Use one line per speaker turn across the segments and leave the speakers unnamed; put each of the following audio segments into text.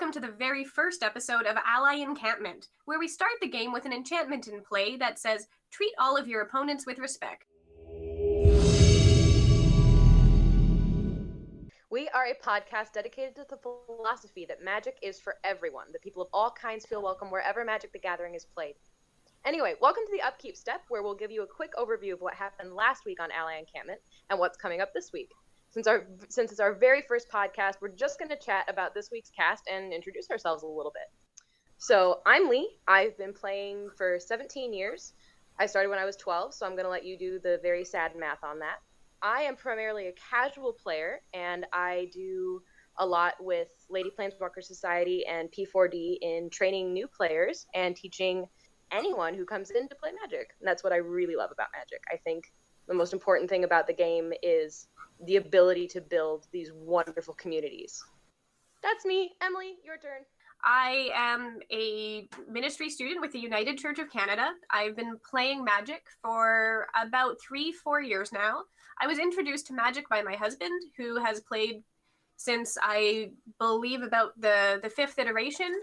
welcome to the very first episode of Ally Encampment, where we start the game with an enchantment in play that says, treat all of your opponents with respect.
We are a podcast dedicated to the philosophy that magic is for everyone. The people of all kinds feel welcome wherever Magic the Gathering is played. Anyway, welcome to the Upkeep Step, where we'll give you a quick overview of what happened last week on Ally Encampment and what's coming up this week. Since it's our very first podcast, we're just going to chat about this week's cast and introduce ourselves a little bit. So I'm Lee. I've been playing for 17 years. I started when I was 12, so I'm going to let you do the very sad math on that. I am primarily a casual player, and I do a lot with Lady Planeswalkers Society and P4D in training new players and teaching anyone who comes in to play Magic. And that's what I really love about Magic. I think the most important thing about the game is the ability to build these wonderful communities. That's me. Emily, your turn.
I am a ministry student with the United Church of Canada. I've been playing Magic for about 3-4 years now. I was introduced to Magic by my husband, who has played since, I believe, about the 5th iteration.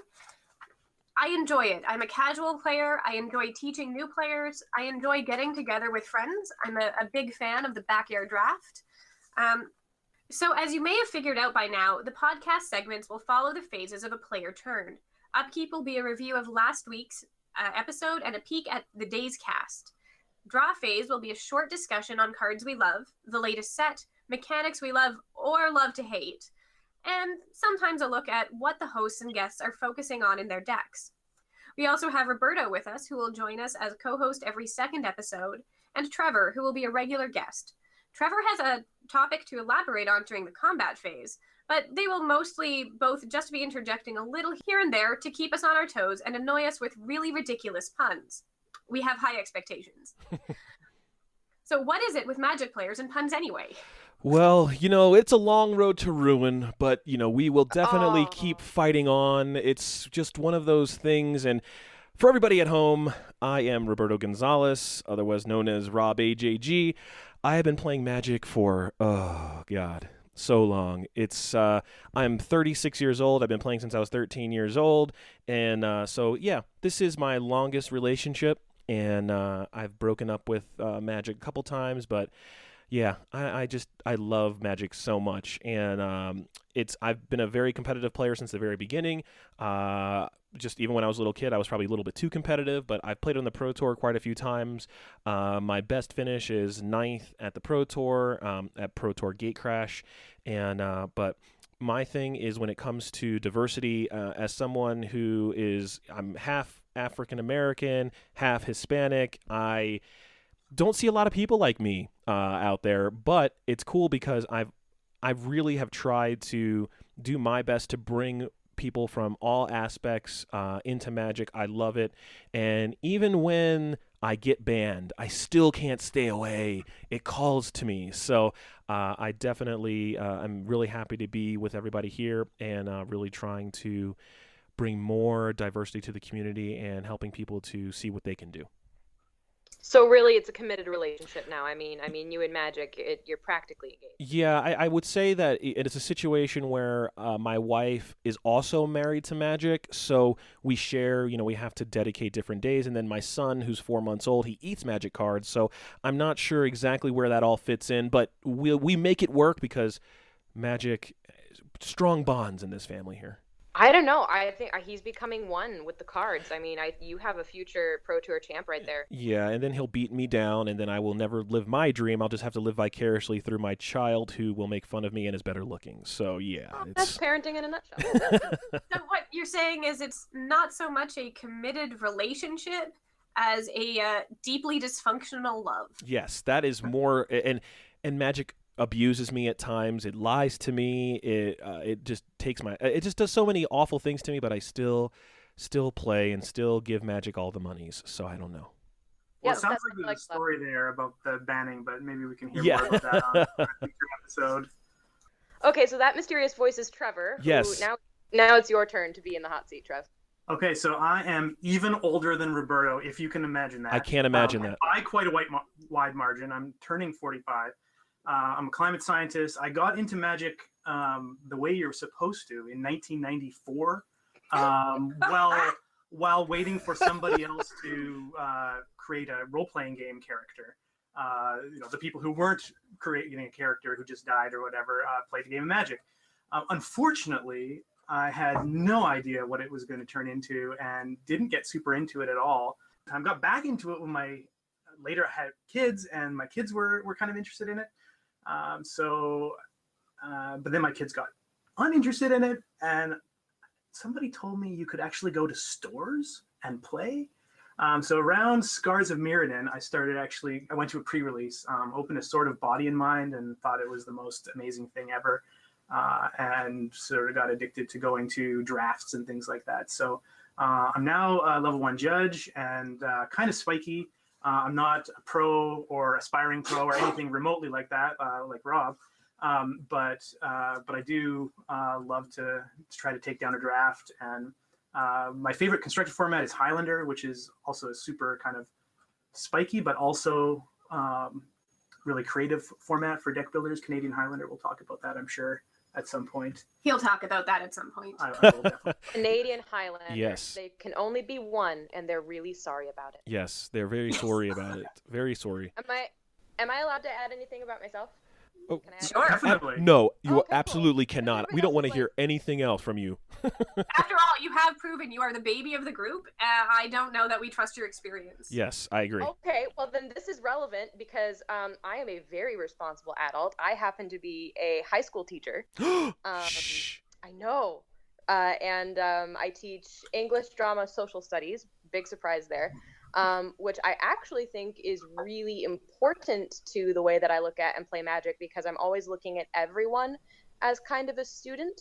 I enjoy it. I'm a casual player. I enjoy teaching new players. I enjoy getting together with friends. I'm a big fan of the backyard draft. So as you may have figured out by now, the podcast segments will follow the phases of a player turn. Upkeep will be a review of last week's episode and a peek at the day's cast. Draw phase will be a short discussion on cards we love, the latest set, mechanics we love or love to hate, and sometimes a look at what the hosts and guests are focusing on in their decks. We also have Roberto with us, who will join us as co-host every second episode, and Trevor, who will be a regular guest. Trevor has a topic to elaborate on during the combat phase, but they will mostly both just be interjecting a little here and there to keep us on our toes and annoy us with really ridiculous puns. We have high expectations. So what is it with Magic players and puns anyway?
Well, it's a long road to ruin, but, we will definitely keep fighting on. It's just one of those things. And for everybody at home, I am Roberto Gonzalez, otherwise known as Rob AJG. I have been playing Magic for, so long. I'm 36 years old. I've been playing since I was 13 years old. And this is my longest relationship. And I've broken up with Magic a couple times, but yeah, I love Magic so much. And I've been a very competitive player since the very beginning. Just even when I was a little kid, I was probably a little bit too competitive, but I've played on the Pro Tour quite a few times. My best finish is 9th at the Pro Tour, at Pro Tour Gatecrash. But my thing is when it comes to diversity, as someone I'm half African American, half Hispanic, I don't see a lot of people like me out there, but it's cool because I really have tried to do my best to bring people from all aspects into Magic. I love it. And even when I get banned, I still can't stay away. It calls to me. So I definitely I'm really happy to be with everybody here and really trying to bring more diversity to the community and helping people to see what they can do.
So really, it's a committed relationship now. I mean, you and Magic, you're practically engaged.
Yeah, I would say that it's a situation where my wife is also married to Magic, so we share. We have to dedicate different days, and then my son, who's 4 months old, he eats Magic cards. So I'm not sure exactly where that all fits in, but we make it work because Magic, strong bonds in this family here.
I don't know. I think he's becoming one with the cards. I mean, you have a future Pro Tour champ right there.
Yeah, and then he'll beat me down, and then I will never live my dream. I'll just have to live vicariously through my child who will make fun of me and is better looking. So, yeah.
That's parenting in a nutshell.
So what you're saying is it's not so much a committed relationship as a deeply dysfunctional love.
Yes, that is more... And Magic abuses me at times. It lies to me. It just takes it just does so many awful things to me, but I still play and still give Magic all the monies. So I don't know.
Well, it sounds like there's a story there about the banning, but maybe we can hear more about that on a future episode.
Okay, so that mysterious voice is Trevor.
Yes.
Now it's your turn to be in the hot seat, Trev.
Okay, so I am even older than Roberto, if you can imagine that.
I can't imagine that.
By quite a wide margin. I'm turning 45. I'm a climate scientist. I got into Magic the way you're supposed to in 1994. while waiting for somebody else to create a role-playing game character. The people who weren't creating a character who just died or whatever played the game of Magic. Unfortunately, I had no idea what it was going to turn into and didn't get super into it at all. I got back into it when later I had kids, and my kids were kind of interested in it. But then my kids got uninterested in it, and somebody told me you could actually go to stores and play. So around Scars of Mirrodin, I went to a pre-release, opened a Sword of Body and Mind, and thought it was the most amazing thing ever. And sort of got addicted to going to drafts and things like that. So I'm now a level 1 judge and kind of spiky. I'm not a pro or aspiring pro or anything remotely like that, like Rob. But I do love to try to take down a draft. And my favorite constructed format is Highlander, which is also a super kind of spiky, but also really creative format for deck builders. Canadian Highlander, we'll talk about that, I'm sure, at some point.
He'll talk about that at some point.
I will definitely.
Canadian Highlander.
Yes.
They can only be one, and they're really sorry about it.
Yes, they're very sorry about it. Very sorry.
Am I allowed to add anything about myself?
Oh,
Can I add
sure.
Definitely.
No, you
Okay,
absolutely
cool.
cannot.
Everybody
We don't
else
want to
is
hear anything else from you.
After all, you have proven you are the baby of the group. I don't know that we trust your experience.
Yes, I agree.
Okay, well then this is relevant because I am a very responsible adult. I happen to be a high school teacher.
Shh.
I know. And I teach English, drama, social studies. Big surprise there. Which I actually think is really important to the way that I look at and play Magic, because I'm always looking at everyone as kind of a student.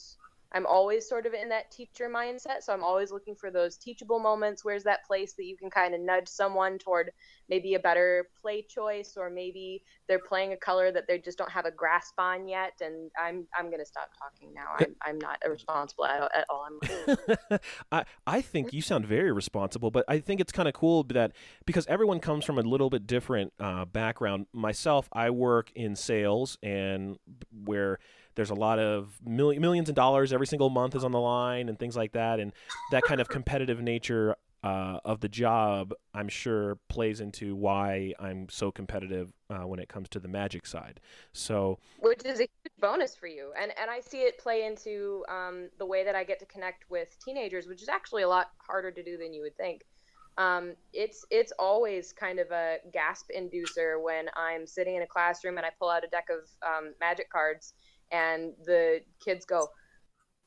I'm always sort of in that teacher mindset, so I'm always looking for those teachable moments. Where's that place that you can kind of nudge someone toward maybe a better play choice, or maybe they're playing a color that they just don't have a grasp on yet. And I'm gonna stop talking now. I'm not a responsible at all.
I think you sound very responsible, but I think it's kind of cool that because everyone comes from a little bit different background. Myself, I work in sales, and where there's a lot of millions of dollars every single month is on the line and things like that. And that kind of competitive nature of the job, I'm sure, plays into why I'm so competitive when it comes to the Magic side. So, which
is a huge bonus for you. And I see it play into the way that I get to connect with teenagers, which is actually a lot harder to do than you would think. It's always kind of a gasp inducer when I'm sitting in a classroom and I pull out a deck of Magic cards, and the kids go,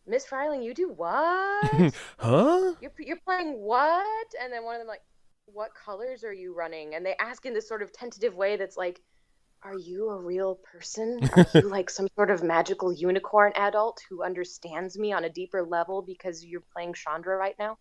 "Miss Freiling, you do what?
Huh?
You're playing what?" And then one of them like, "What colors are you running?" And they ask in this sort of tentative way that's like, "Are you a real person? Are you like some sort of magical unicorn adult who understands me on a deeper level because you're playing Chandra right now?"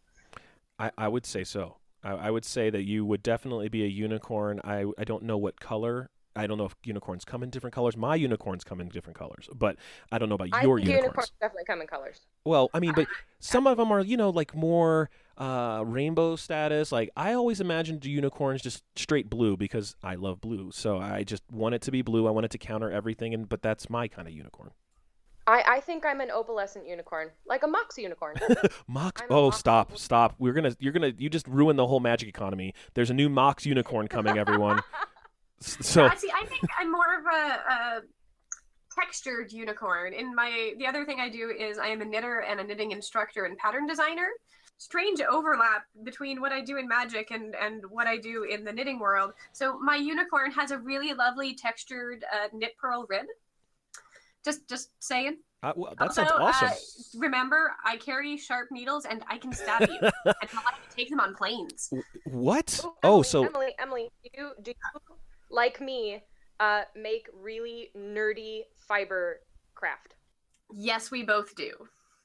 I would say so. I would say that you would definitely be a unicorn. I don't know what color. I don't know if unicorns come in different colors. My unicorns come in different colors, but I don't know about your unicorns.
Unicorns definitely come in colors.
Well, I mean, but some of them are, like more rainbow status. Like, I always imagined unicorns just straight blue because I love blue. So I just want it to be blue. I want it to counter everything, but that's my kind of unicorn.
I think I'm an opalescent unicorn, like a Mox unicorn.
Mox? Oh, stop. You just ruined the whole Magic economy. There's a new Mox unicorn coming, everyone. So
see, I think I'm more of a textured unicorn. The other thing I do is I am a knitter and a knitting instructor and pattern designer. Strange overlap between what I do in Magic and what I do in the knitting world. So my unicorn has a really lovely textured knit pearl rib. Just saying.
Well, that sounds awesome.
Remember, I carry sharp needles and I can stab you. And I like to take them on planes.
What?
Emily, do you like me, make really nerdy fiber craft?
Yes, we both do.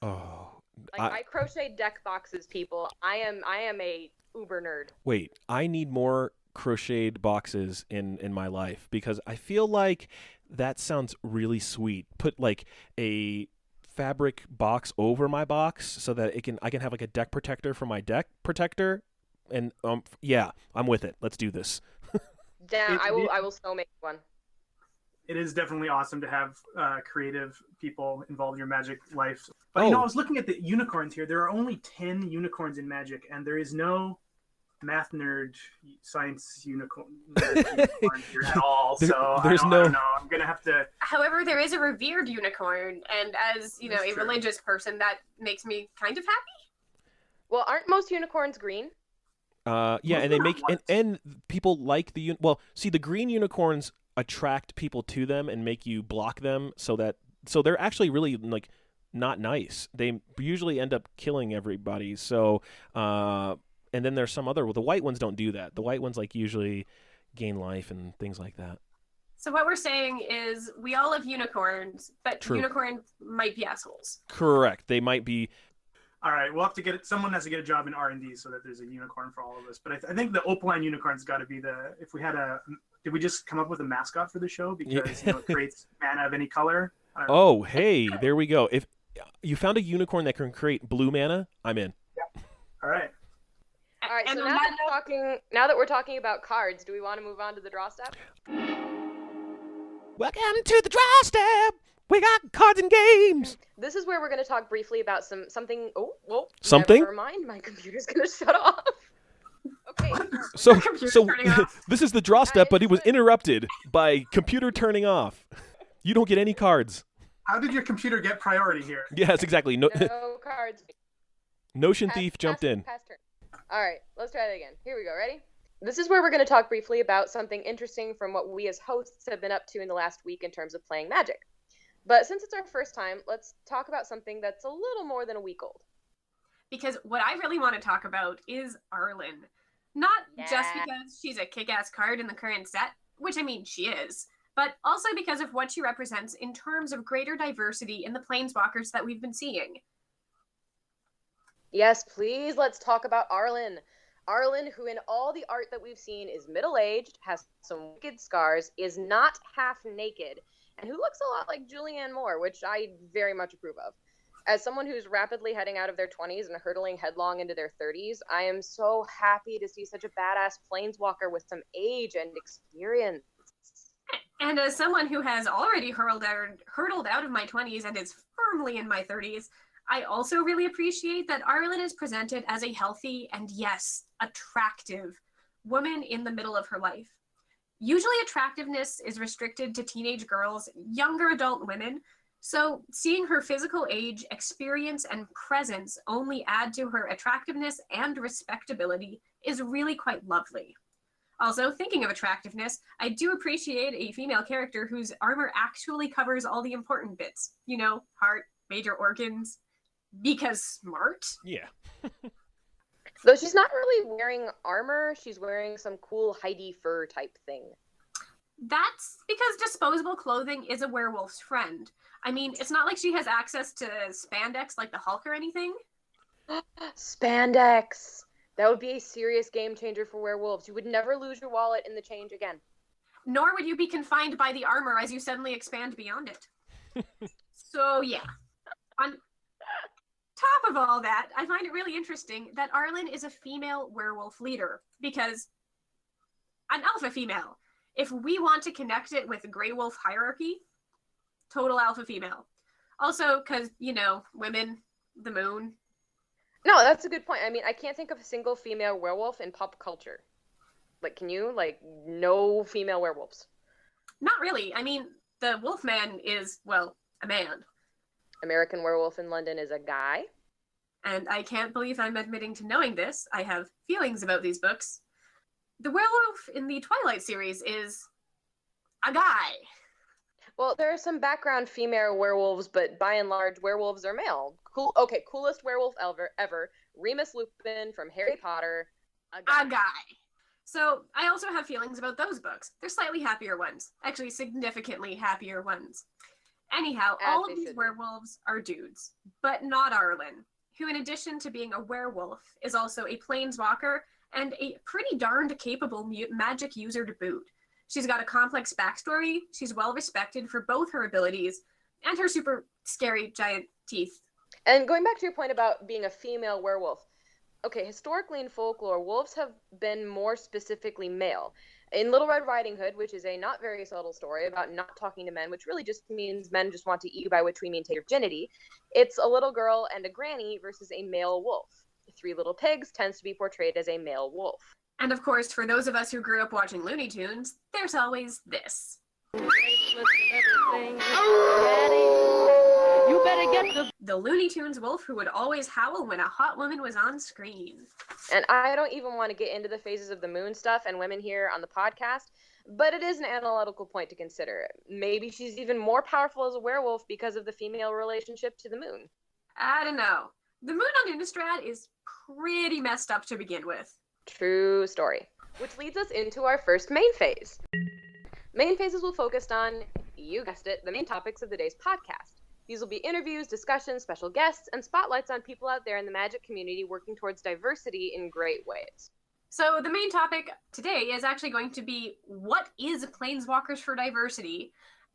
Oh,
I crochet deck boxes, people. I am a uber nerd.
Wait, I need more crocheted boxes in my life, because I feel like that sounds really sweet. Put like a fabric box over my box so that I can have like a deck protector for my deck protector, and yeah, I'm with it. Let's do this.
Yeah, I will so make one.
it is definitely awesome to have creative people involved in your Magic life. But
Oh.
I was looking at the unicorns here. There are only 10 unicorns in Magic, and there is no math nerd science unicorn here at all. So I don't know. I'm gonna have to.
However, there is a revered unicorn, and as you know,
That's
a
true.
religious person, that makes me kind of happy.
Well, aren't most unicorns green?
Yeah, and they make and people like the see, the green unicorns attract people to them and make you block them, so they're actually really like not nice. They usually end up killing everybody. So and then there's some other, the white ones don't do that. The white ones like usually gain life and things like that.
So what we're saying is we all love unicorns, but
True.
unicorns might be assholes.
Correct. They might be.
All right, we'll have to get it. Someone has to get a job in R&D so that there's a unicorn for all of us. But I think the opaline unicorn's got to be the. If we had a, did we just come up with a mascot for the show because it creates mana of any color?
Oh, hey, there we go. If you found a unicorn that can create blue mana, I'm in.
Yeah. All right.
All right.
And
So
on
now that we're talking about cards, do we want to move on to the draw step?
Welcome to the draw step. We got cards and games.
This is where we're going to talk briefly about something. Oh, whoa.
Something?
Never mind. My computer's going to shut off. Okay.
So
Computer's turning off.
this is the draw step, but it was interrupted by computer turning off. You don't get any cards.
How did your computer get priority here?
Yes, exactly. No
cards.
Notion thief jumped in.
Pass turn. All right. Let's try that again. Here we go. Ready? This is where we're going to talk briefly about something interesting from what we as hosts have been up to in the last week in terms of playing Magic. But since it's our first time, let's talk about something that's a little more than a week old.
Because what I really want to talk about is Arlinn. Not just
Yeah.
because she's a kick-ass card in the current set, which I mean she is, but also because of what she represents in terms of greater diversity in the Planeswalkers that we've been seeing.
Yes, please, let's talk about Arlinn. Arlinn, who in all the art that we've seen is middle-aged, has some wicked scars, is not half naked, and who looks a lot like Julianne Moore, which I very much approve of. As someone who's rapidly heading out of their 20s and hurtling headlong into their 30s, I am so happy to see such a badass planeswalker with some age and experience.
And as someone who has already hurtled out of my 20s and is firmly in my 30s, I also really appreciate that Arlinn is presented as a healthy and, yes, attractive woman in the middle of her life. Usually attractiveness is restricted to teenage girls, younger adult women, so seeing her physical age, experience, and presence only add to her attractiveness and respectability is really quite lovely. Also, thinking of attractiveness, I do appreciate a female character whose armor actually covers all the important bits. You know, heart, major organs, because smart.
Yeah.
Though she's not really wearing armor, she's wearing some cool Heidi fur type thing.
That's because disposable clothing is a werewolf's friend. I mean, it's not like she has access to spandex like the Hulk or anything.
Spandex! That would be a serious game changer for werewolves. You would never lose your wallet in the change again.
Nor would you be confined by the armor as you suddenly expand beyond it. So, yeah. On top of all that, I find it really interesting that Arlinn is a female werewolf leader, because an alpha female. If we want to connect it with Grey Wolf hierarchy, total alpha female. Also, because, you know, women, the moon.
No, that's a good point. I mean, I can't think of a single female werewolf in pop culture. Like, can you? Like, no female werewolves.
Not really. I mean, the Wolfman is, well, a man.
American Werewolf in London is a guy.
And I can't believe I'm admitting to knowing this. I have feelings about these books. The werewolf in the Twilight series is a guy.
Well, there are some background female werewolves, but by and large, werewolves are male. Cool. Okay, coolest werewolf ever. Remus Lupin from Harry Potter. A guy.
So I also have feelings about those books. They're slightly happier ones. Actually, significantly happier ones. Anyhow, all of these werewolves are dudes, but not Arlinn, who in addition to being a werewolf, is also a planeswalker and a pretty darned capable magic user to boot. She's got a complex backstory, she's well respected for both her abilities, and her super scary giant teeth.
And going back to your point about being a female werewolf, okay, historically in folklore, wolves have been more specifically male. In Little Red Riding Hood, which is a not very subtle story about not talking to men, which really just means men just want to eat you, by which we mean take your virginity, it's a little girl and a granny versus a male wolf. Three Little Pigs tends to be portrayed as a male wolf.
And of course, for those of us who grew up watching Looney Tunes, there's always this.
You better get the
Looney Tunes wolf who would always howl when a hot woman was on screen.
And I don't even want to get into the phases of the moon stuff and women here on the podcast, but it is an analytical point to consider. Maybe she's even more powerful as a werewolf because of the female relationship to the moon.
I don't know. The moon on Innistrad is pretty messed up to begin with.
True story. Which leads us into our first main phase. Main phases will focus on, you guessed it, the main topics of the day's podcast. These will be interviews, discussions, special guests, and spotlights on people out there in the Magic community working towards diversity in great ways.
So the main topic today is actually going to be, what is Planeswalkers for Diversity,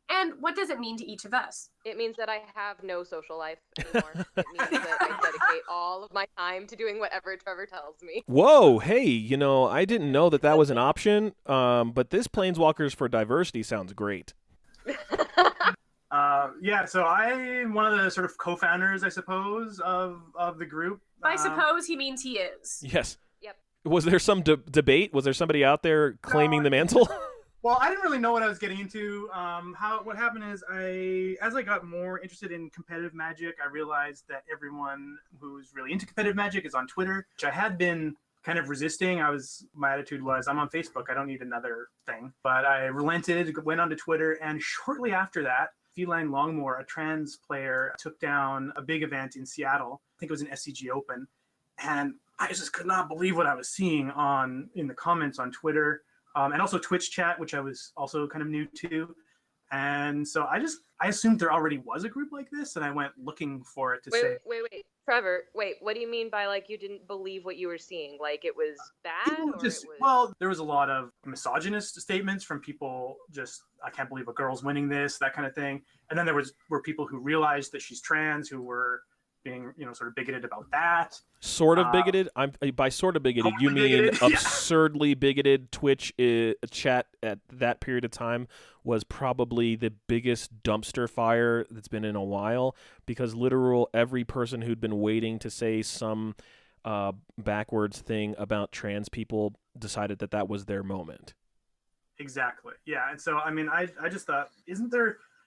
and what does it mean to each of us?
It means that I have no social life anymore. It means that I dedicate all of my time to doing whatever Trevor tells me.
Whoa, hey, I didn't know that was an option, but this Planeswalkers for Diversity sounds great.
So I'm one of the sort of co-founders, I suppose, of the group.
By suppose, he means he is.
Yes.
Yep.
Was there some debate? Was there somebody out there claiming the mantle?
Well, I didn't really know what I was getting into. What happened is as I got more interested in competitive Magic, I realized that everyone who's really into competitive Magic is on Twitter, which I had been kind of resisting. My attitude was, I'm on Facebook, I don't need another thing. But I relented, went onto Twitter, and shortly after that, Feline Longmore, a trans player, took down a big event in Seattle. I think it was an SCG Open. And I just could not believe what I was seeing in the comments on Twitter. And also Twitch chat, which I was also kind of new to. And so I assumed there already was a group like this, and I went looking for it to say.
Wait. Trevor, what do you mean by, you didn't believe what you were seeing? Like, it was bad?
Well, there was a lot of misogynist statements from people, I can't believe a girl's winning this, that kind of thing. And then were people who realized that she's trans, who were being, sort of bigoted about that.
Sort of bigoted? By sort of bigoted, you mean
bigoted,
absurdly bigoted. Twitch chat at that period of time was probably the biggest dumpster fire that's been in a while, because every person who'd been waiting to say some backwards thing about trans people decided that was their moment.
Exactly. Yeah. And so, I just thought,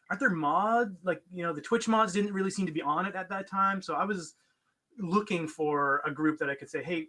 aren't there mods? The Twitch mods didn't really seem to be on it at that time. So I was looking for a group that I could say, hey,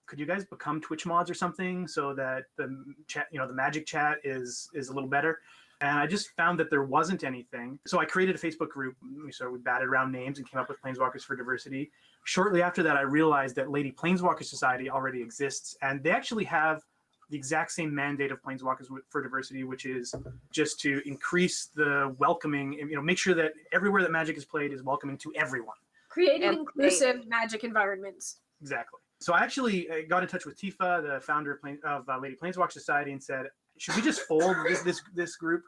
could you guys become Twitch mods or something so that the chat, the Magic chat is a little better. And I just found that there wasn't anything. So I created a Facebook group. So we batted around names and came up with Planeswalkers for Diversity. Shortly after that, I realized that Lady Planeswalker Society already exists. And they actually have the exact same mandate of Planeswalkers for Diversity, which is just to increase the welcoming, make sure that everywhere that Magic is played is welcoming to everyone.
Creating inclusive Magic environments.
Exactly. So I actually got in touch with Tifa, the founder of Lady Planeswalker Society, and said, should we just fold this group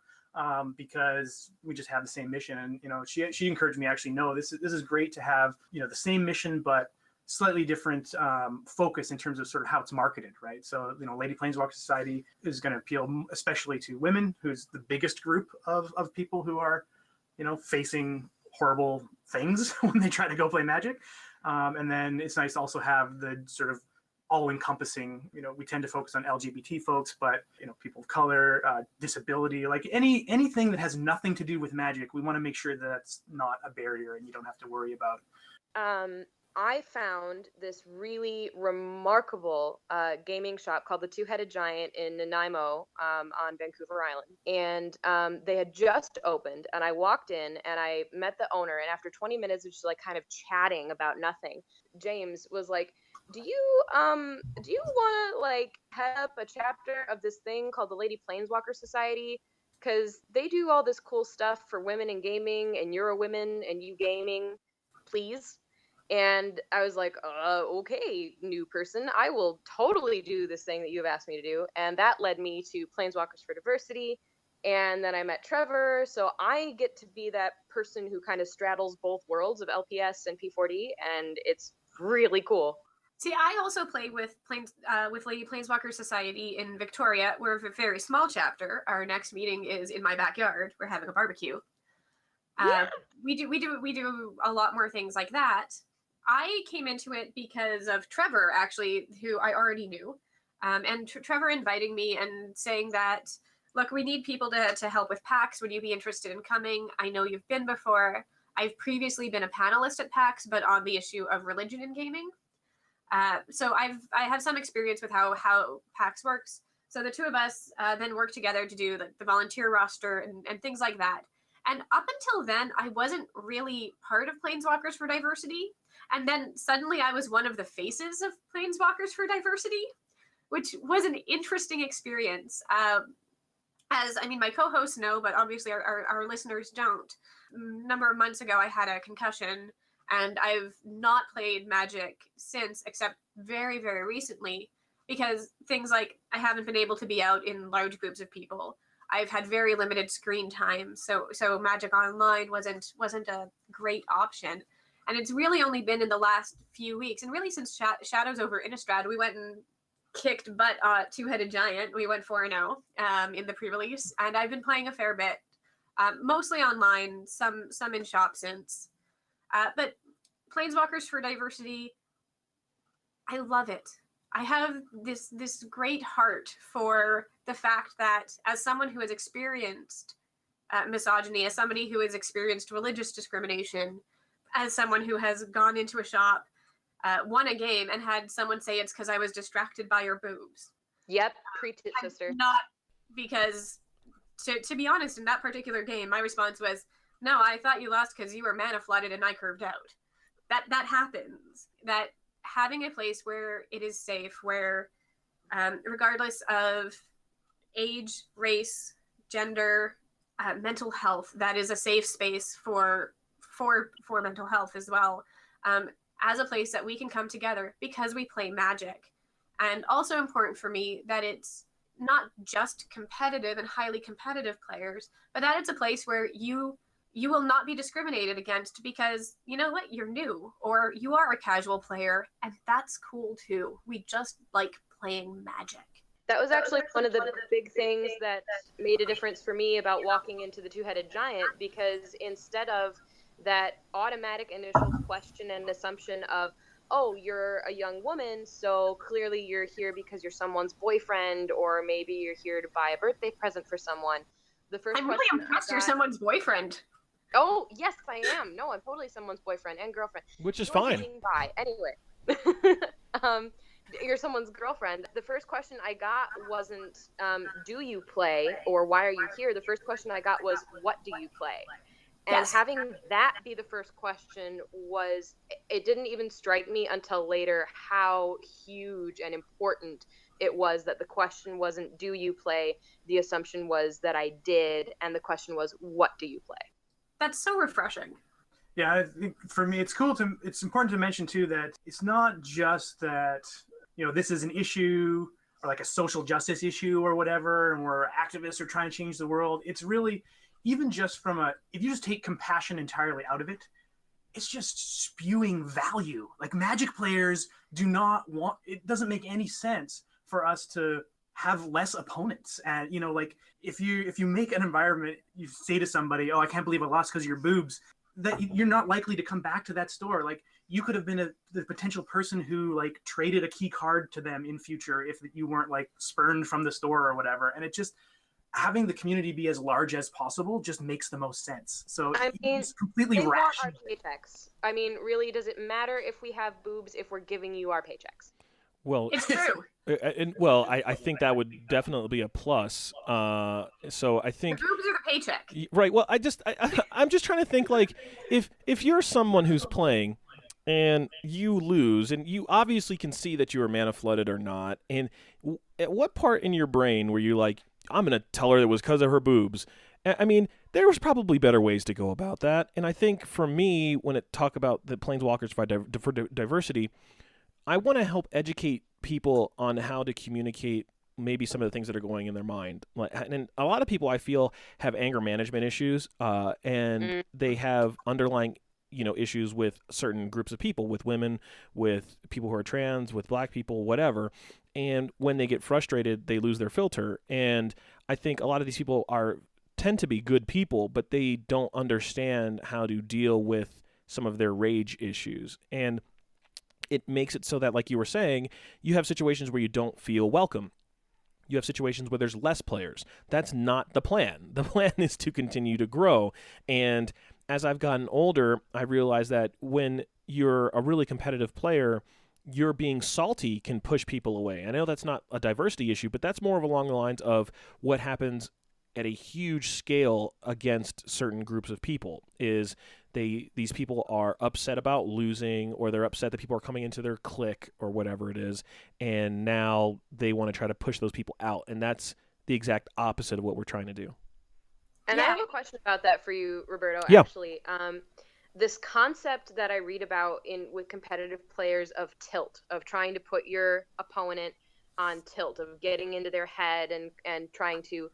because we just have the same mission? And she encouraged me, actually, no, this is great to have the same mission but slightly different focus in terms of sort of how it's marketed, right? So Lady Planeswalker Society is going to appeal especially to women, who's the biggest group of people who are facing horrible things when they try to go play Magic. And then it's nice to also have the sort of all-encompassing, we tend to focus on LGBT folks, but people of color, disability, like anything that has nothing to do with Magic, we want to make sure that that's not a barrier and you don't have to worry about.
I found this really remarkable gaming shop called the Two-Headed Giant in Nanaimo on Vancouver Island. And they had just opened, and I walked in and I met the owner. And after 20 minutes of just kind of chatting about nothing, James was like, do you want to head up a chapter of this thing called the Lady Planeswalker Society? Because they do all this cool stuff for women in gaming, and you're a woman and you gaming, please. And I was like, okay, new person, I will totally do this thing that you have asked me to do. And that led me to Planeswalkers for Diversity. And then I met Trevor. So I get to be that person who kind of straddles both worlds of LPS and P4D. And it's really cool.
See, I also play with Lady Planeswalker Society in Victoria. We're a very small chapter. Our next meeting is in my backyard. We're having a barbecue.
Yeah.
We do a lot more things like that. I came into it because of Trevor, actually, who I already knew, and Trevor inviting me and saying that, look, we need people to help with PAX. Would you be interested in coming? I know you've been before. I've previously been a panelist at PAX, but on the issue of religion in gaming. So I have some experience with how PAX works. So the two of us then work together to do the volunteer roster and things like that. And up until then, I wasn't really part of Planeswalkers for Diversity. And then suddenly I was one of the faces of Planeswalkers for Diversity, which was an interesting experience. As I mean, my co-hosts know, but obviously our listeners don't. A number of months ago, I had a concussion, and I've not played Magic since, except very, very recently, because things like I haven't been able to be out in large groups of people. I've had very limited screen time, so Magic Online wasn't a great option. And it's really only been in the last few weeks, and really since Shadows over Innistrad, we went and kicked butt Two-Headed Giant. We went 4-0 in the pre-release, and I've been playing a fair bit, mostly online, some in shop since. But Planeswalkers for Diversity, I love it. I have this great heart for the fact that as someone who has experienced misogyny, as somebody who has experienced religious discrimination, as someone who has gone into a shop, won a game, and had someone say it's because I was distracted by your boobs.
Yep, preach it, sister.
Not because, to be honest, in that particular game, my response was, no, I thought you lost because you were mana flooded and I curved out. That happens. That having a place where it is safe, where regardless of age, race, gender, mental health, that is a safe space for mental health as well, as a place that we can come together because we play Magic. And also important for me that it's not just competitive and highly competitive players, but that it's a place where you will not be discriminated against because, you know what, you're new or you are a casual player, and that's cool too. We just like playing Magic.
That was actually one of the big things that made a difference for me about walking into the Two-Headed Giant, because instead of that automatic initial question and assumption of, oh, you're a young woman, so clearly you're here because you're someone's boyfriend, or maybe you're here to buy a birthday present for someone.
I'm really impressed you're someone's boyfriend.
Oh, yes, I am. No, I'm totally someone's boyfriend and girlfriend.
Which is fine.
Anyway. You're someone's girlfriend. The first question I got wasn't, do you play, or why are you here? The first question I got was, what do you play? And
Yes.
having that be the first question it didn't even strike me until later how huge and important it was that the question wasn't, do you play? The assumption was that I did, and the question was, what do you play?
That's so refreshing.
Yeah, I think for me, it's important to mention too that it's not just that, this is an issue or like a social justice issue or whatever, and we're activists or trying to change the world. It's really, even just if you just take compassion entirely out of it, it's just spewing value. Like Magic players it doesn't make any sense for us to have less opponents. And, like if you make an environment, you say to somebody, oh, I can't believe I lost because of your boobs, that you're not likely to come back to that store. Like you could have been the potential person who like traded a key card to them in future if you weren't like spurned from the store or whatever. And it just, having the community be as large as possible just makes the most sense. So it's completely
they
rational.
want our paychecks. I mean, really, does it matter if we have boobs if we're giving you our paychecks?
Well,
It's true.
I think that would definitely be a plus. So I think
The boobs are the paycheck.
right. Well, I'm just trying to think, like, if you're someone who's playing and you lose, and you obviously can see that you were mana flooded or not, and at what part in your brain were you like, I'm going to tell her it was because of her boobs? I mean, there was probably better ways to go about that. And I think for me, when it talk about the Planeswalkers for diversity, I want to help educate people on how to communicate maybe some of the things that are going in their mind. And a lot of people, I feel, have anger management issues, and they have underlying, issues with certain groups of people, with women, with people who are trans, with black people, whatever. And when they get frustrated, they lose their filter. And I think a lot of these people tend to be good people, but they don't understand how to deal with some of their rage issues. And it makes it so that, like you were saying, you have situations where you don't feel welcome. You have situations where there's less players. That's not the plan. The plan is to continue to grow. And as I've gotten older, I realize that when you're a really competitive player, your being salty can push people away. I know that's not a diversity issue, but that's more of along the lines of what happens at a huge scale against certain groups of people. Is these people are upset about losing, or they're upset that people are coming into their clique or whatever it is, and now they want to try to push those people out. And that's the exact opposite of what we're trying to do.
And I have a question about that for you, Roberto,
Yeah.
actually. This concept that I read about with competitive players of tilt, of trying to put your opponent on tilt, of getting into their head and trying to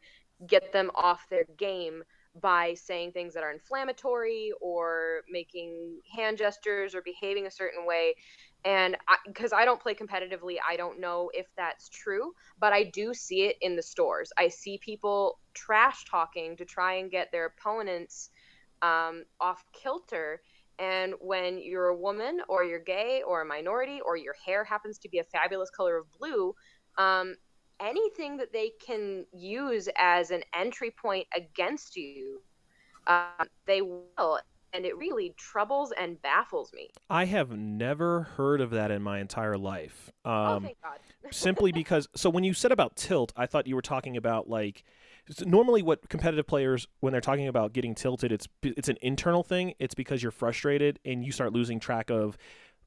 get them off their game by saying things that are inflammatory or making hand gestures or behaving a certain way. And because I don't play competitively, I don't know if that's true, but I do see it in the stores. I see people trash talking to try and get their opponents off kilter. And when you're a woman, or you're gay, or a minority, or your hair happens to be a fabulous color of blue, anything that they can use as an entry point against you, they will. And it really troubles and baffles me.
I have never heard of that in my entire life.
Thank God.
Simply because, so when you said about tilt, I thought you were talking about, like, normally what competitive players, when they're talking about getting tilted, it's an internal thing. It's because you're frustrated and you start losing track of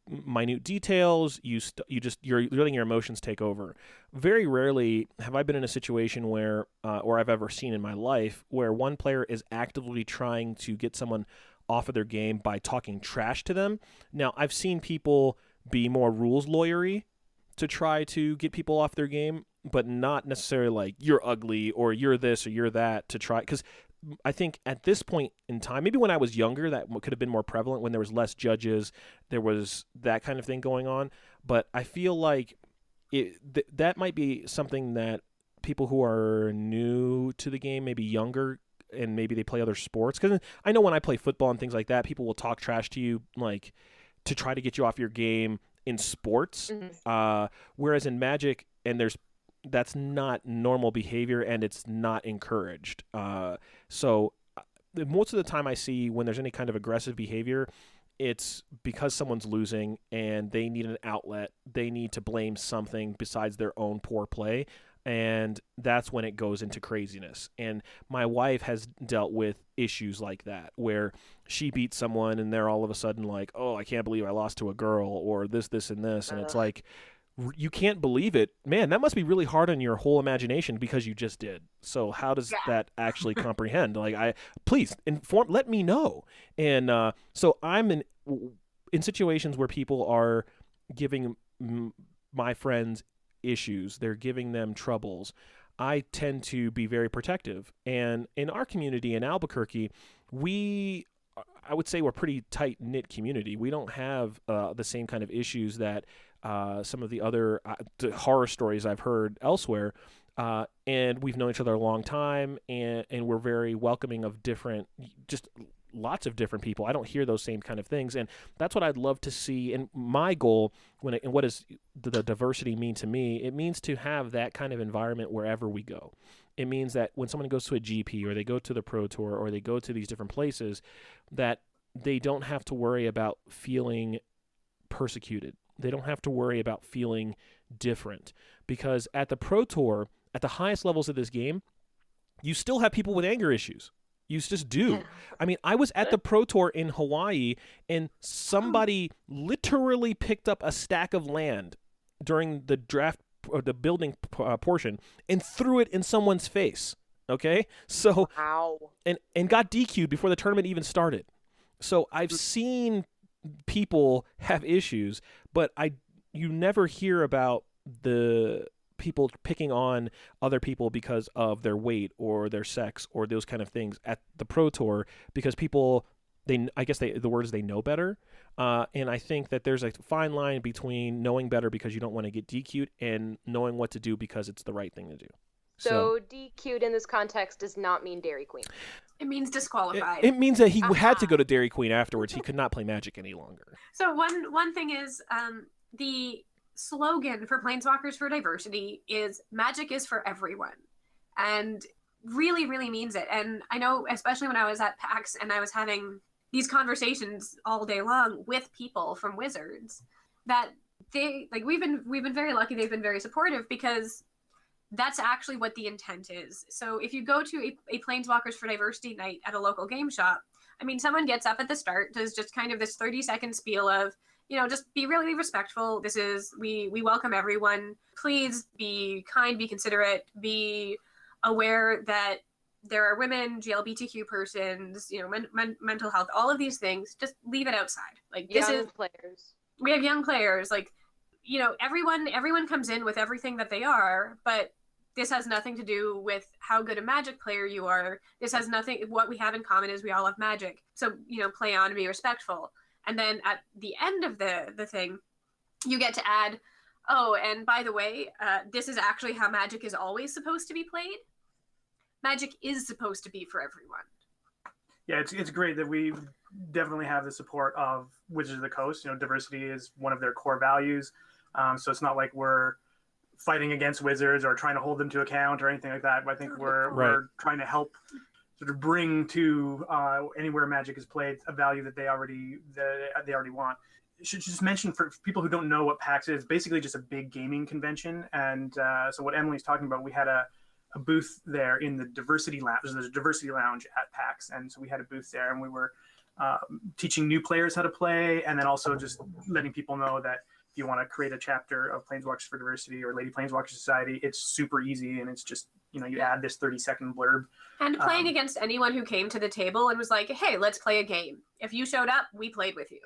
minute details. You're letting your emotions take over. Very rarely have I been in a situation where, or I've ever seen in my life, where one player is actively trying to get someone off of their game by talking trash to them. Now, I've seen people be more rules lawyery to try to get people off their game, but not necessarily like, you're ugly or you're this or you're that, to try, because I think at this point in time, maybe when I was younger, that could have been more prevalent, when there was less judges, there was that kind of thing going on. But I feel like that might be something that people who are new to the game, maybe younger, and maybe they play other sports. Because I know when I play football and things like that, people will talk trash to you, like, to try to get you off your game in sports.
Mm-hmm.
Whereas in Magic, that's not normal behavior, and it's not encouraged. So most of the time I see when there's any kind of aggressive behavior, it's because someone's losing and they need an outlet. They need to blame something besides their own poor play. And that's when it goes into craziness. And my wife has dealt with issues like that, where she beats someone and they're all of a sudden like, oh, I can't believe I lost to a girl, or this, and this. And it's like, you can't believe it. Man, that must be really hard on your whole imagination, because you just did. So how does that actually comprehend? Like, please let me know. And so I'm in situations where people are giving my friends issues, they're giving them troubles. I tend to be very protective. And in our community in Albuquerque, I would say we're a pretty tight-knit community. We don't have the same kind of issues that some of the other horror stories I've heard elsewhere. And we've known each other a long time, and we're very welcoming of just lots of different people. I don't hear those same kind of things, and that's what I'd love to see. And my goal, and what does the diversity mean to me? It means to have that kind of environment wherever we go. It means that when someone goes to a GP, or they go to the Pro Tour, or they go to these different places, that they don't have to worry about feeling persecuted. They don't have to worry about feeling different, because at the Pro Tour, at the highest levels of this game, you still have people with anger issues. You just do. Yeah. I mean, I was at the Pro Tour in Hawaii, and somebody literally picked up a stack of land during the draft, or the building portion, and threw it in someone's face. Okay? So,
Ow.
And got DQ'd before the tournament even started. So I've seen people have issues, but you never hear about the people picking on other people because of their weight or their sex or those kind of things at the Pro Tour, because people the word is they know better. And I think that there's a fine line between knowing better because you don't want to get DQ'd and knowing what to do because it's the right thing to do.
So DQ'd in this context does not mean Dairy Queen.
It means disqualified.
It means that he had to go to Dairy Queen afterwards. He could not play Magic any longer.
So one thing is the slogan for Planeswalkers for Diversity is Magic is for everyone. And really, really means it. And I know, especially when I was at PAX and I was having these conversations all day long with people from Wizards, that we've been very lucky. They've been very supportive because that's actually what the intent is. So if you go to a Planeswalkers for Diversity night at a local game shop, I mean, someone gets up at the start, does just kind of this 30-second spiel of, just be really respectful. We welcome everyone. Please be kind, be considerate, be aware that there are women, GLBTQ persons, mental health, all of these things. Just leave it outside. Like
players.
We have young players. Like, everyone comes in with everything that they are, but this has nothing to do with how good a Magic player you are. This has nothing. What we have in common is we all love Magic. So play on and be respectful. And then at the end of the thing, you get to add, oh, and by the way, this is actually how Magic is always supposed to be played. Magic is supposed to be for everyone.
Yeah, it's great that we definitely have the support of Wizards of the Coast. Diversity is one of their core values. So it's not like we're fighting against Wizards or trying to hold them to account or anything like that. I think we're trying to help sort of bring to anywhere Magic is played a value that they already want. Should just mention for people who don't know what PAX is, basically just a big gaming convention. And so what Emily's talking about, we had a booth there in the Diversity Lounge. There's a Diversity Lounge at PAX, and so we had a booth there, and we were teaching new players how to play, and then also just letting people know that if you want to create a chapter of Planeswalkers for Diversity or Lady Planeswalker Society, it's super easy, and it's just you add this 30-second blurb.
And playing against anyone who came to the table and was like, "Hey, let's play a game." If you showed up, we played with you.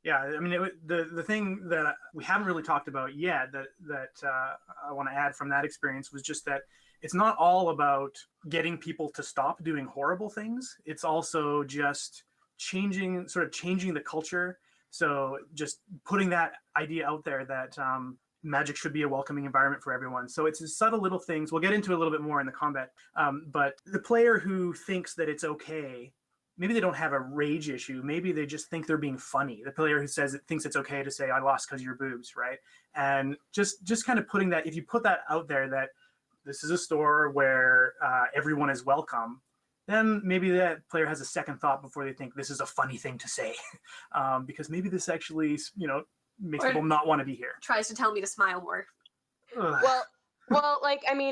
Yeah, I mean, the thing that we haven't really talked about yet that I want to add from that experience was just that it's not all about getting people to stop doing horrible things. It's also just changing the culture. So just putting that idea out there that Magic should be a welcoming environment for everyone. So it's subtle little things. We'll get into a little bit more in the combat. But the player who thinks that it's okay, maybe they don't have a rage issue. Maybe they just think they're being funny. The player who thinks it's okay to say, "I lost because of your boobs," right? And just kind of putting that, if you put that out there that this is a store where everyone is welcome, then maybe that player has a second thought before they think this is a funny thing to say, because maybe this actually, makes people not want to be here.
Tries to tell me to smile more.
Well,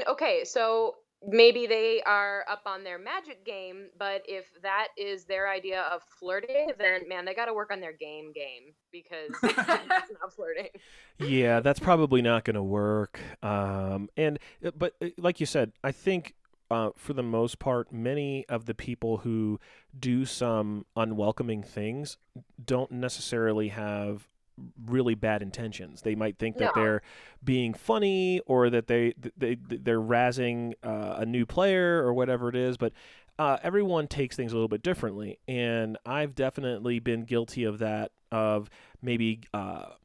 okay, so maybe they are up on their Magic game, but if that is their idea of flirting, then man, they got to work on their game because it's not flirting.
Yeah, that's probably not going to work. But like you said, I think for the most part, many of the people who do some unwelcoming things don't necessarily have really bad intentions. They might think that they're being funny or that they're razzing a new player or whatever it is, but everyone takes things a little bit differently, and I've definitely been guilty of that, of maybe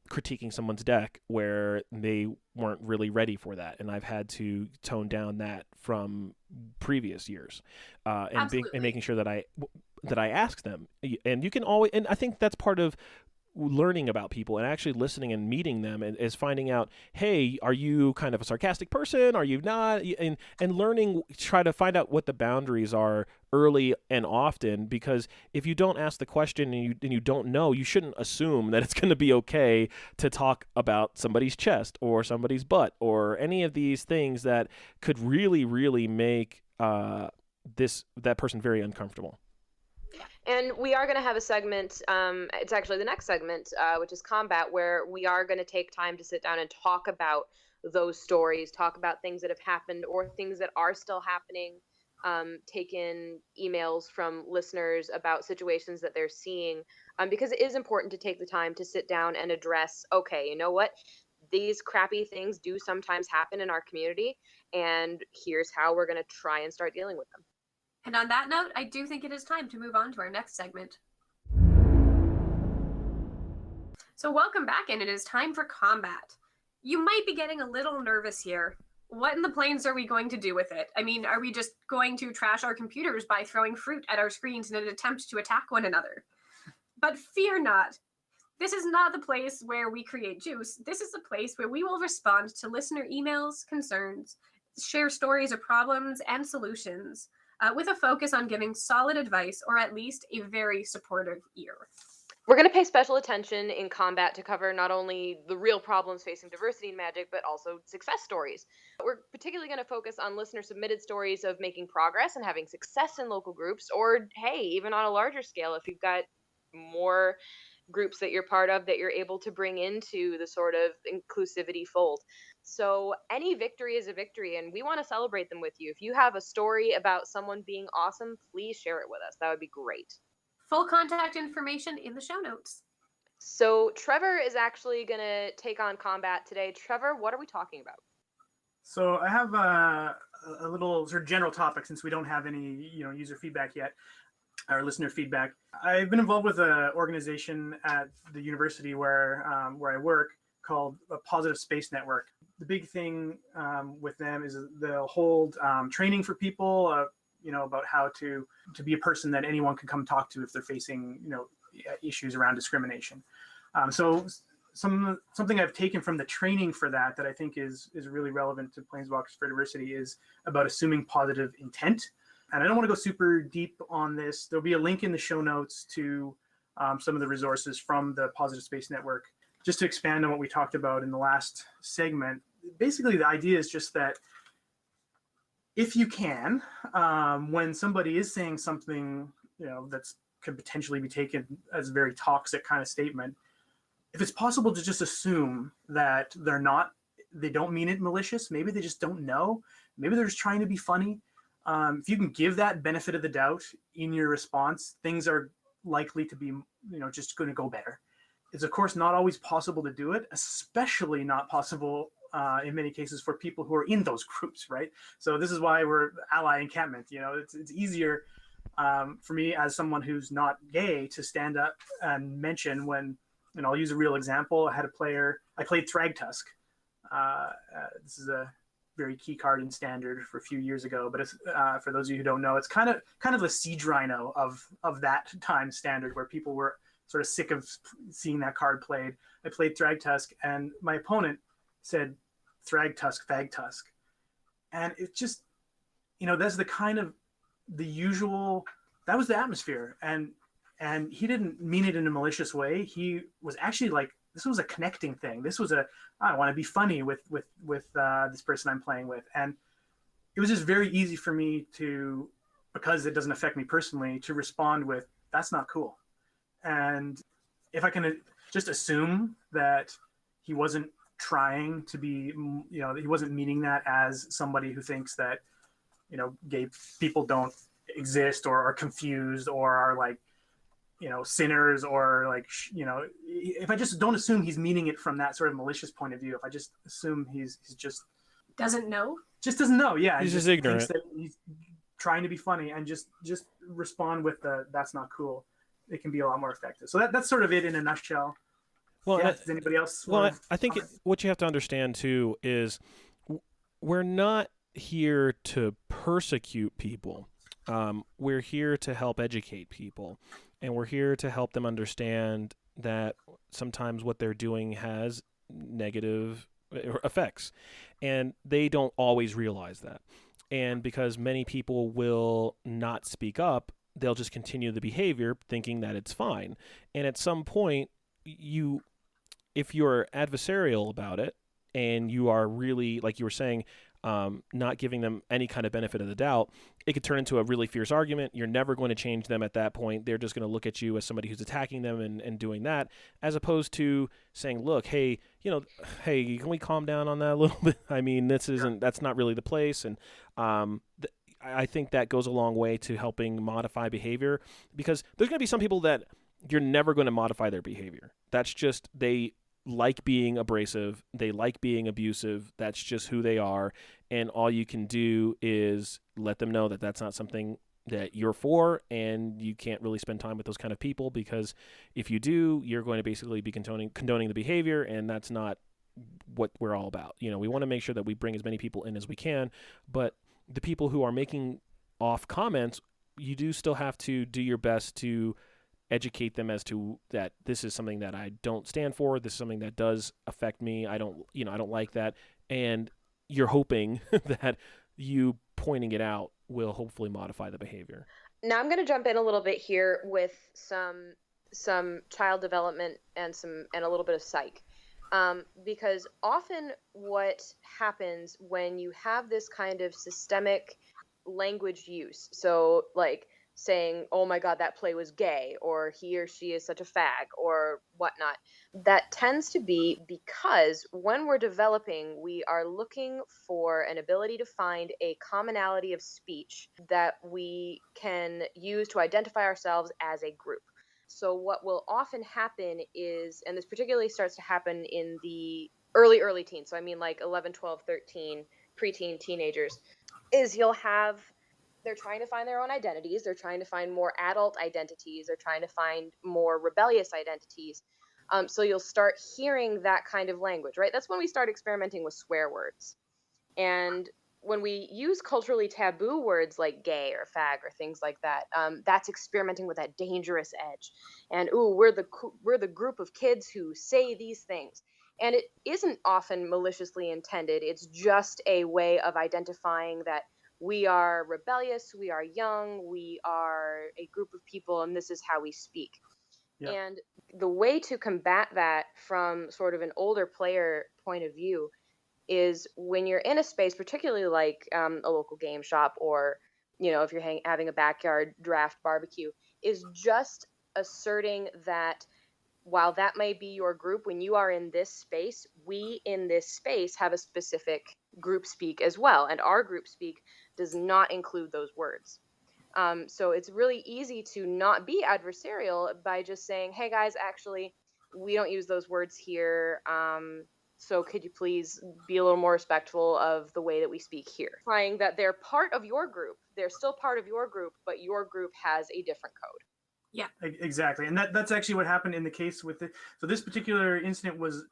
critiquing someone's deck where they weren't really ready for that, and I've had to tone down that from previous years, and making sure that I ask them. And you can always, and I think that's part of learning about people and actually listening and meeting them, and is finding out, hey, are you kind of a sarcastic person? Are you not? And learning, try to find out what the boundaries are early and often, because if you don't ask the question and you don't know, you shouldn't assume that it's going to be okay to talk about somebody's chest or somebody's butt or any of these things that could really, really make that person very uncomfortable.
And we are going to have a segment, it's actually the next segment, which is combat, where we are going to take time to sit down and talk about those stories, talk about things that have happened or things that are still happening, take in emails from listeners about situations that they're seeing, because it is important to take the time to sit down and address, okay, you know what? These crappy things do sometimes happen in our community, and here's how we're going to try and start dealing with them.
And on that note, I do think it is time to move on to our next segment. So welcome back, and it is time for combat. You might be getting a little nervous here. What in the planes are we going to do with it? I mean, are we just going to trash our computers by throwing fruit at our screens in an attempt to attack one another? But fear not. This is not the place where we create juice. This is the place where we will respond to listener emails, concerns, share stories of problems and solutions, with a focus on giving solid advice or at least a very supportive ear.
We're going to pay special attention in combat to cover not only the real problems facing diversity in Magic, but also success stories. We're particularly going to focus on listener-submitted stories of making progress and having success in local groups, or, hey, even on a larger scale, if you've got more groups that you're part of that you're able to bring into the sort of inclusivity fold. So any victory is a victory, and we want to celebrate them with you. If you have a story about someone being awesome, please share it with us. That would be great.
Full contact information in the show notes.
So Trevor is actually going to take on combat today. Trevor, what are we talking about?
So I have a little sort of general topic, since we don't have any user feedback yet, or listener feedback. I've been involved with an organization at the university where I work called a Positive Space Network. The big thing with them is they'll hold training for people, about how to be a person that anyone can come talk to if they're facing issues around discrimination. So something I've taken from the training for that I think is really relevant to Planeswalkers for Diversity is about assuming positive intent. And I don't want to go super deep on this. There'll be a link in the show notes to some of the resources from the Positive Space Network, just to expand on what we talked about in the last segment. Basically, the idea is just that if you can, when somebody is saying something, that's could potentially be taken as a very toxic kind of statement, if it's possible to just assume that they don't mean it malicious, maybe they just don't know, maybe they're just trying to be funny. If you can give that benefit of the doubt in your response, things are likely to be, just going to go better. It's of course not always possible to do it, especially not possible in many cases for people who are in those groups, right? So this is why we're Ally Encampment. It's easier for me as someone who's not gay to stand up and mention when, I'll use a real example. I played Thragtusk. This is a very key card in Standard for a few years ago, but it's, for those of you who don't know, it's kind of the siege rhino of that time Standard, where people were sort of sick of seeing that card played. I played Thragtusk, and my opponent said Thragtusk, Fagtusk, and it just, that's the kind of the usual. That was the atmosphere, and he didn't mean it in a malicious way. He was actually like, this was a connecting thing. This was I want to be funny with this person I'm playing with. And it was just very easy for me to, because it doesn't affect me personally, to respond with, that's not cool. And if I can just assume that he wasn't trying to be, he wasn't meaning that as somebody who thinks that, gay people don't exist or are confused or are like, sinners, or like, if I just don't assume he's meaning it from that sort of malicious point of view, if I just assume he's just
doesn't know,
yeah,
he's just ignorant,
thinks that he's trying to be funny, and just respond with that's not cool, it can be a lot more effective. So that's sort of it in a nutshell.
Well,
does anybody else?
Well, I think what you have to understand too is we're not here to persecute people. We're here to help educate people. And we're here to help them understand that sometimes what they're doing has negative effects. And they don't always realize that. And because many people will not speak up, they'll just continue the behavior thinking that it's fine. And at some point, if you're adversarial about it, and you are really, like you were saying, not giving them any kind of benefit of the doubt, it could turn into a really fierce argument. You're never going to change them at that point. They're just going to look at you as somebody who's attacking them and doing that, as opposed to saying, look, hey, can we calm down on that a little bit? I mean, that's not really the place. And I think that goes a long way to helping modify behavior, because there's going to be some people that you're never going to modify their behavior. That's just, they like being abrasive, they like being abusive, that's just who they are, and all you can do is let them know that that's not something that you're for, and you can't really spend time with those kind of people, because if you do, you're going to basically be condoning the behavior, and that's not what we're all about. We want to make sure that we bring as many people in as we can, but the people who are making off comments, you do still have to do your best to educate them as to that this is something that I don't stand for. This is something that does affect me. I don't like that. And you're hoping that you pointing it out will hopefully modify the behavior.
Now I'm going to jump in a little bit here with some child development and a little bit of psych. Because often what happens when you have this kind of systemic language use, so like saying, oh my God, that play was gay, or he or she is such a fag, or whatnot, that tends to be because when we're developing, we are looking for an ability to find a commonality of speech that we can use to identify ourselves as a group. So what will often happen is, and this particularly starts to happen in the early teens, so I mean like 11, 12, 13, preteen, teenagers, is they're trying to find their own identities, they're trying to find more adult identities, they're trying to find more rebellious identities. So you'll start hearing that kind of language, right? That's when we start experimenting with swear words. And when we use culturally taboo words like gay or fag or things like that, that's experimenting with that dangerous edge. And we're the group of kids who say these things. And it isn't often maliciously intended. It's just a way of identifying that we are rebellious, we are young, we are a group of people, and this is how we speak. Yep. And the way to combat that from sort of an older player point of view is when you're in a space, particularly like a local game shop, or if you're having a backyard draft barbecue, is just asserting that while that may be your group, when you are in this space, we in this space have a specific group speak as well, and our group speak does not include those words. So it's really easy to not be adversarial by just saying, hey guys, actually, we don't use those words here. So could you please be a little more respectful of the way that we speak here? Implying that they're part of your group. They're still part of your group, but your group has a different code.
Yeah,
exactly. And that's actually what happened in the case with it. So this particular incident was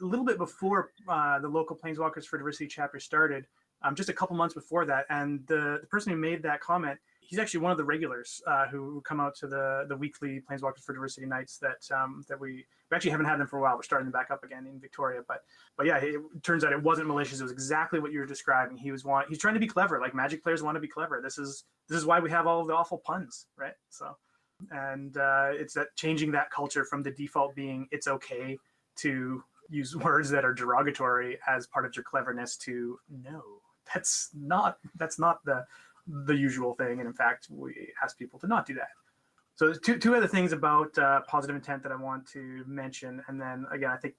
a little bit before the local Planeswalkers for Diversity chapter started, just a couple months before that. And the person who made that comment, he's actually one of the regulars who come out to the weekly Planeswalkers for Diversity nights that we actually haven't had them for a while. We're starting them back up again in Victoria. But yeah, it turns out it wasn't malicious. It was exactly what you were describing. He's trying to be clever. Like Magic players want to be clever. This is why we have all of the awful puns, right? So, and it's that changing that culture from the default being it's okay to use words that are derogatory as part of your cleverness to no, that's not the usual thing. And in fact, we ask people to not do that. So there's two other things about positive intent that I want to mention. And then again, I think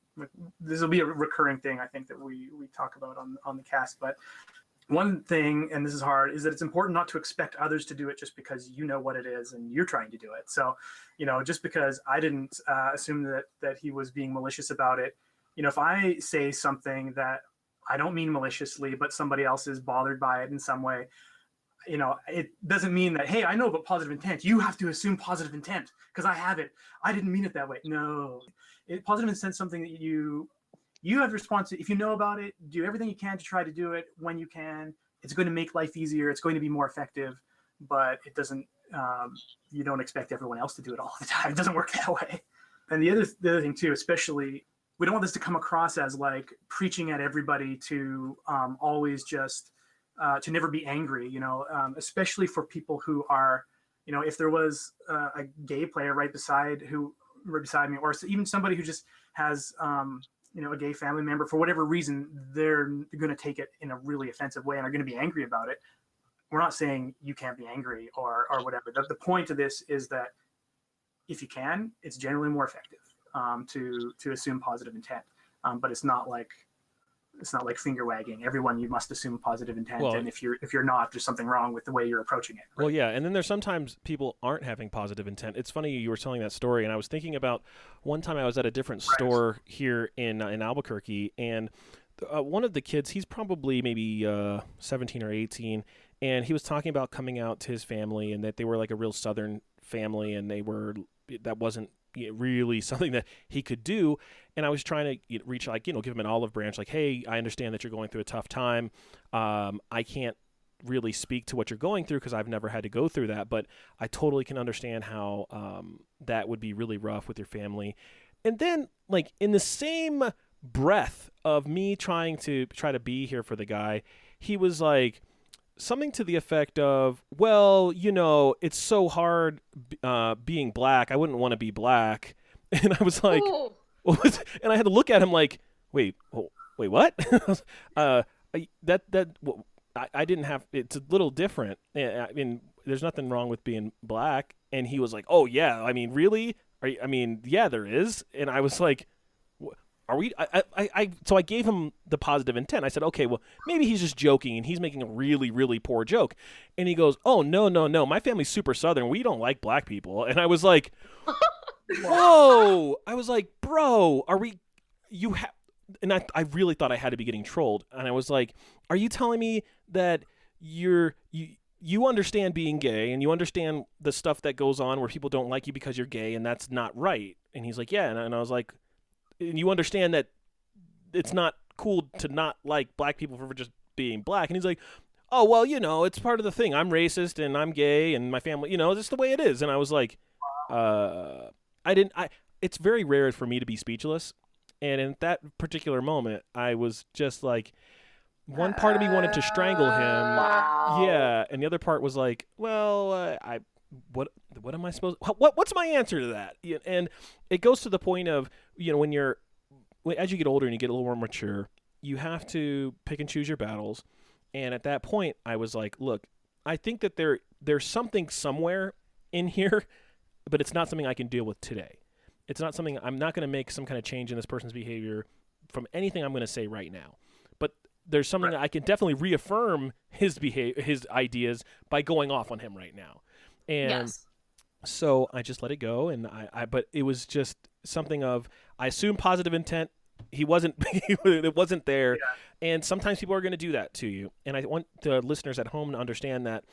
this will be a recurring thing I think that we talk about on the cast. But one thing, and this is hard, is that it's important not to expect others to do it just because you know what it is and you're trying to do it. So, just because I didn't assume that he was being malicious about it, if I say something that I don't mean maliciously, but somebody else is bothered by it in some way, it doesn't mean that, hey, I know about positive intent, you have to assume positive intent because I have it. I didn't mean it that way. No, positive intent is something that you have response to. If you know about it, do everything you can to try to do it when you can. It's going to make life easier. It's going to be more effective, but it doesn't, you don't expect everyone else to do it all the time. It doesn't work that way. And the other thing too, especially, we don't want this to come across as like preaching at everybody to always just, to never be angry, especially for people who are, if there was a gay player right beside me, or even somebody who just has, a gay family member, for whatever reason, they're going to take it in a really offensive way and are going to be angry about it. We're not saying you can't be angry or whatever. The point of this is that if you can, it's generally more effective to assume positive intent. But it's not like finger wagging. Everyone, you must assume positive intent, and if you're not, there's something wrong with the way you're approaching it. Right?
Well, yeah, and then there's sometimes people aren't having positive intent. It's funny you were telling that story, and I was thinking about one time I was at a different store here in Albuquerque, and one of the kids, he's probably maybe 17 or 18, and he was talking about coming out to his family and that they were like a real Southern family, and that wasn't really something that he could do. And I was trying to reach, like, give him an olive branch, like, hey, I understand that you're going through a tough time. I can't really speak to what you're going through because I've never had to go through that, but I totally can understand how that would be really rough with your family. And then, like, in the same breath of me trying to be here for the guy, he was like something to the effect of, well, it's so hard being black. I wouldn't want to be black. And I was like, what? And I had to look at him like, wait, what? I didn't have, it's a little different. I mean, there's nothing wrong with being black. And he was like, oh yeah, I mean, really? Yeah, there is. And I was like, are we? So I gave him the positive intent. I said, okay, well, maybe he's just joking and he's making a really, really poor joke. And he goes, oh, no. My family's super Southern. We don't like black people. And I was like, whoa. I was like, bro, and I really thought I had to be getting trolled. And I was like, are you telling me that you understand being gay and you understand the stuff that goes on where people don't like you because you're gay and that's not right? And he's like, yeah. And I was like, and you understand that it's not cool to not like black people for just being black. And he's like, oh, well, it's part of the thing. I'm racist and I'm gay and my family, it's the way it is. And I was like, it's very rare for me to be speechless. And in that particular moment, I was just like, one part of me wanted to strangle him.
Wow.
Yeah. And the other part was like, well, what am I supposed? What's my answer to that? And it goes to the point of, as you get older and you get a little more mature, you have to pick and choose your battles. And at that point, I was like, look, I think that there's something somewhere in here, but it's not something I can deal with today. It's not something, I'm not going to make some kind of change in this person's behavior from anything I'm going to say right now. But there's something that I can definitely reaffirm his ideas by going off on him right now. And so I just let it go. And but it was just something of, I assume positive intent. He wasn't, it wasn't there. Yeah. And sometimes people are going to do that to you. And I want the listeners at home to understand that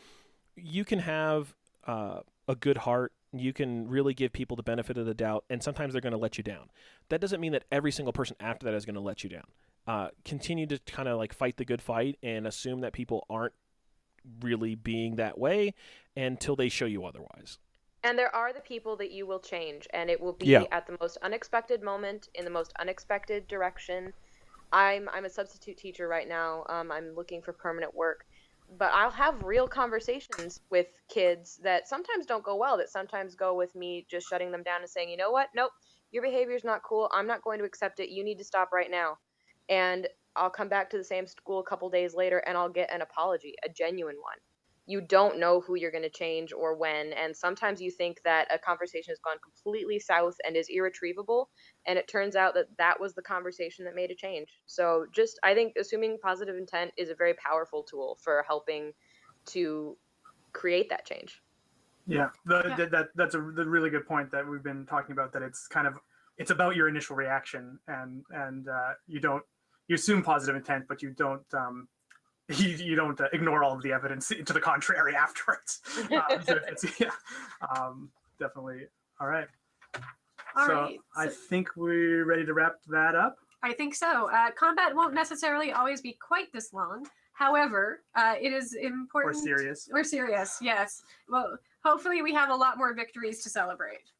you can have a good heart. You can really give people the benefit of the doubt, and sometimes they're going to let you down. That doesn't mean that every single person after that is going to let you down. Continue to kind of like fight the good fight and assume that people aren't really being that way until they show you otherwise.
And there are the people that you will change, and it will be at the most unexpected moment, in the most unexpected direction. I'm a substitute teacher right now. I'm looking for permanent work. But I'll have real conversations with kids that sometimes don't go well, that sometimes go with me just shutting them down and saying, you know what? Nope, your behavior is not cool. I'm not going to accept it. You need to stop right now. And I'll come back to the same school a couple days later and I'll get an apology, a genuine one. You don't know who you're going to change or when. And sometimes you think that a conversation has gone completely south and is irretrievable. And it turns out that that was the conversation that made a change. So I think assuming positive intent is a very powerful tool for helping to create that change.
Yeah, that's a really good point that we've been talking about, that it's about your initial reaction, and you assume positive intent, but you don't ignore all of the evidence to the contrary afterwards. Definitely. All right.
All
so
right.
I think we're ready to wrap that up.
I think so. Combat won't necessarily always be quite this long. However, it is important. Or serious, yes. Well, hopefully we have a lot more victories to celebrate.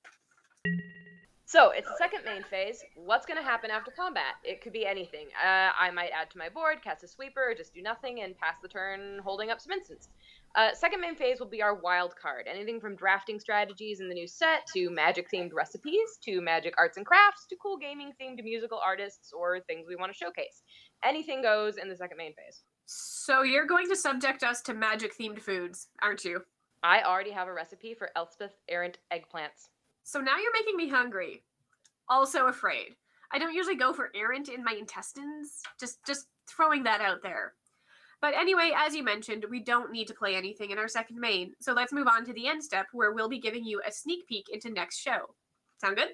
So it's the second main phase. What's going to happen after combat? It could be anything. I might add to my board, cast a sweeper, or just do nothing and pass the turn holding up some instants. Second main phase will be our wild card. Anything from drafting strategies in the new set, to magic-themed recipes, to magic arts and crafts, to cool gaming-themed musical artists, or things we want to showcase. Anything goes in the second main phase.
So you're going to subject us to magic-themed foods, aren't you?
I already have a recipe for Elspeth errant eggplants.
So now you're making me hungry. Also afraid. I don't usually go for errant in my intestines. Just throwing that out there. But anyway, as you mentioned, we don't need to play anything in our second main. So let's move on to the end step, where we'll be giving you a sneak peek into next show. Sound good?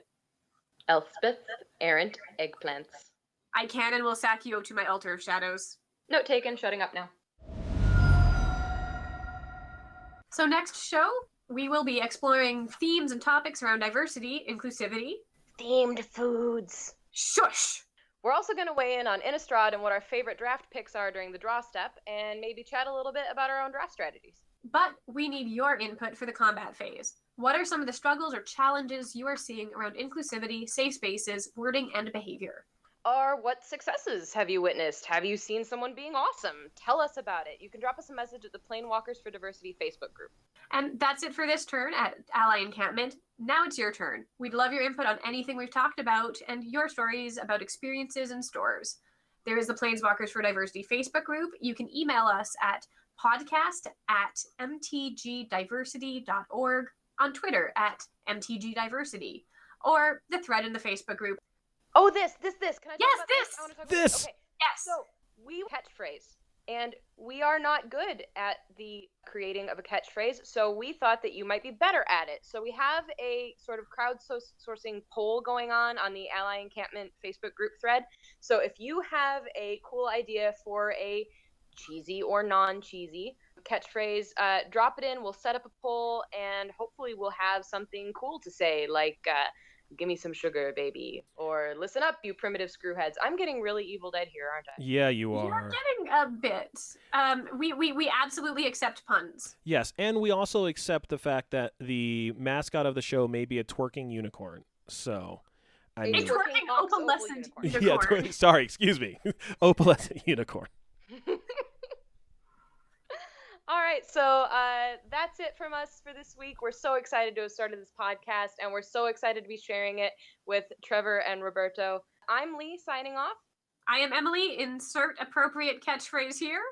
Elspeth errant eggplants.
I can and will sack you to my altar of shadows.
Note taken, shutting up now.
So next show, we will be exploring themes and topics around diversity, inclusivity.
Themed foods.
Shush!
We're also going to weigh in on Innistrad and what our favorite draft picks are during the draw step, and maybe chat a little bit about our own draft strategies.
But we need your input for the combat phase. What are some of the struggles or challenges you are seeing around inclusivity, safe spaces, wording, and behavior?
Or what successes have you witnessed? Have you seen someone being awesome? Tell us about it. You can drop us a message at the Planeswalkers for Diversity Facebook group.
And that's it for this turn at Ally Encampment. Now it's your turn. We'd love your input on anything we've talked about and your stories about experiences in stores. There is the Planeswalkers for Diversity Facebook group. You can email us at podcast@mtgdiversity.org, on Twitter at mtgdiversity, or the thread in the Facebook group.
Oh, this. Can I talk
Yes,
about
this!
I want to talk
This!
About this. Okay.
Yes!
So, we catchphrase, and we are not good at the creating of a catchphrase, so we thought that you might be better at it. So we have a sort of crowdsourcing poll going on the Ally Encampment Facebook group thread. So if you have a cool idea for a cheesy or non-cheesy catchphrase, drop it in. We'll set up a poll, and hopefully we'll have something cool to say, like give me some sugar, baby, or listen up, you primitive screwheads. I'm getting really Evil Dead here, aren't I?
Yeah, you are.
You're getting a bit. We absolutely accept puns.
Yes, and we also accept the fact that the mascot of the show may be a twerking unicorn. So, I
A
mean,
twerking opalescent unicorn.
yeah, sorry, excuse me, opalescent unicorn.
All right, so that's it from us for this week. We're so excited to have started this podcast, and we're so excited to be sharing it with Trevor and Roberto. I'm Lee, signing off.
I am Emily. Insert appropriate catchphrase here.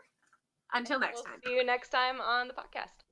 Until next time.
See you next time on the podcast.